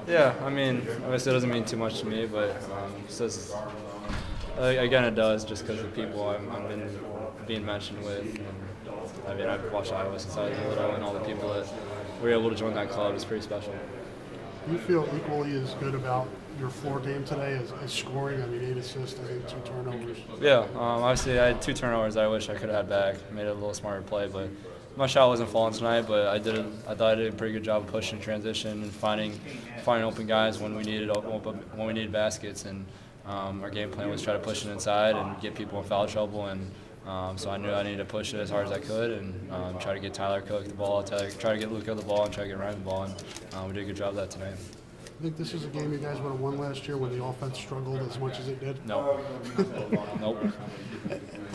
Yeah, I mean, obviously it doesn't mean too much to me, but it says, again, it does just because of the people I'm been being mentioned with. And, I mean, I've watched Iowa since I was little, and all the people that were able to join that club is pretty special. Do you feel equally as good about your floor game today as scoring? I mean, 8 assists, I think 2 turnovers. Yeah, obviously I had 2 turnovers I wish I could have had back, made it a little smarter play, but my shot wasn't falling tonight. But I thought I did a pretty good job of pushing transition and finding open guys when we needed baskets, and our game plan was try to push it inside and get people in foul trouble, and so I knew I needed to push it as hard as I could and try to get Tyler Cook the ball, try to get Luka the ball, and try to get Ryan the ball, and we did a good job of that tonight. I think this is a game you guys would have won last year when the offense struggled as much as it did. No. Nope.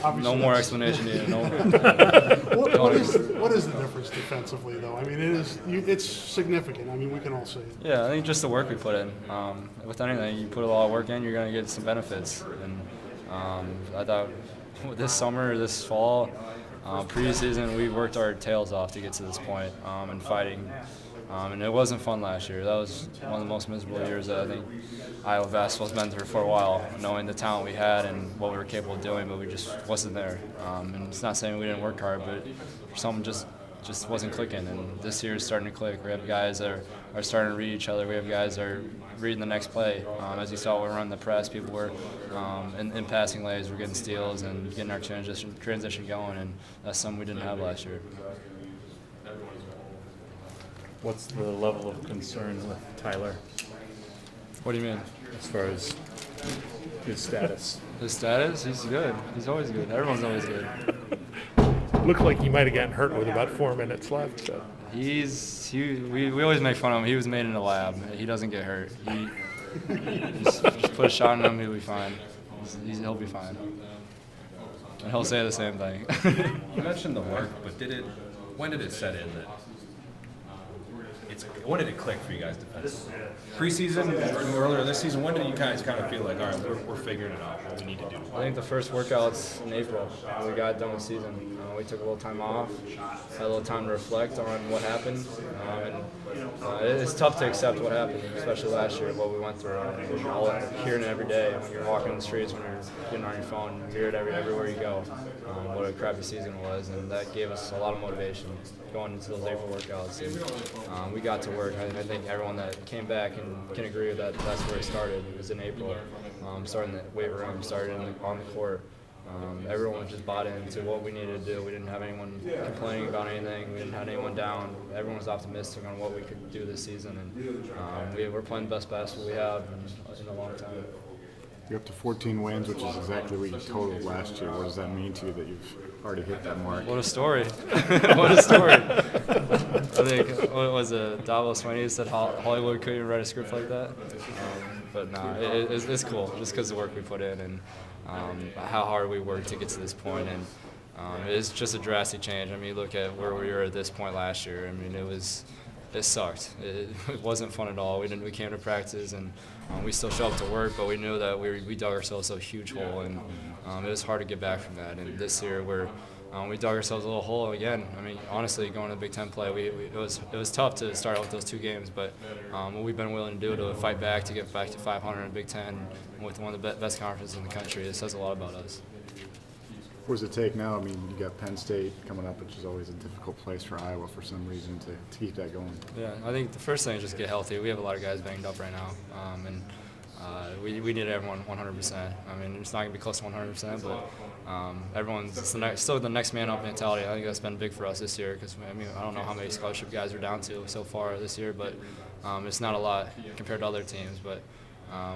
Obviously, No more explanation needed. No. what is the difference defensively, though? I mean, it's significant. I mean, we can all see it. Yeah, I think just the work we put in. With anything, you put a lot of work in, you're going to get some benefits. And I thought this summer, this fall, preseason, we worked our tails off to get to this point and fighting. And it wasn't fun last year. That was one of the most miserable years that I think Iowa basketball's been through for a while, knowing the talent we had and what we were capable of doing, but we just wasn't there. And it's not saying we didn't work hard, but something just wasn't clicking. And this year is starting to click. We have guys that are starting to read each other. We have guys that are reading the next play. As you saw, we were running the press. People were in passing lays. We're getting steals and getting our transition going, and that's something we didn't have last year. What's the level of concern with Tyler What do you mean? as far as his status? His status? He's good. He's always good. Everyone's always good. Looked like he might have gotten hurt with about 4 minutes left. So. We always make fun of him. He was made in a lab. He doesn't get hurt. He just put a shot in him, he'll be fine. He'll be fine. And he'll say the same thing. You mentioned the work, but when did it set in that when did it click for you guys defensively? Preseason, earlier this season, when did you guys kind of feel like, all right, we're figuring it out, what we need to do? I think the first workouts in April, we got done with season. We took a little time off, had a little time to reflect on what happened. It's tough to accept what happened, especially last year, what we went through. You're all hearing it every day when you're walking the streets, when you're getting on your phone, you hear it everywhere you go. What a crappy season it was, and that gave us a lot of motivation going into those April workouts. And we got to work. I think everyone that came back can agree that that's where it started. It was in April, starting the weight room, started on the court. Everyone just bought into what we needed to do. We didn't have anyone complaining about anything. We didn't have anyone down. Everyone was optimistic on what we could do this season, and we're playing the best basketball we have in a long time. You're up to 14 wins, which is exactly what you totaled last year. What does that mean to you that you've already hit that mark? What a story. What a story. I think, what was it, Davos Sweeney said Hollywood couldn't even write a script like that? But no, it's cool, just because of the work we put in and how hard we worked to get to this point. And it's just a drastic change. I mean, look at where we were at this point last year. I mean, it sucked. It wasn't fun at all. We came to practice and we still show up to work, but we knew that we dug ourselves a huge hole, and it was hard to get back from that. And this year we dug ourselves a little hole again. I mean, honestly, going to the Big Ten play, it was tough to start out with those 2 games, but what we've been willing to do to fight back to get back to 500 in Big Ten with one of the best conferences in the country, it says a lot about us. What does it take now? I mean, you got Penn State coming up, which is always a difficult place for Iowa for some reason to keep that going. Yeah, I think the first thing is just get healthy. We have a lot of guys banged up right now, and we need everyone 100%. I mean, it's not going to be close to 100%, but everyone's still the next man up mentality. I think that's been big for us this year because, I mean, I don't know how many scholarship guys we're down to so far this year, but it's not a lot compared to other teams. But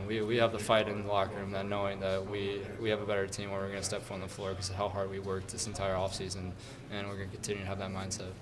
we have the fight in the locker room, that knowing that we have a better team where we're going to step foot on the floor because of how hard we worked this entire offseason, and we're going to continue to have that mindset.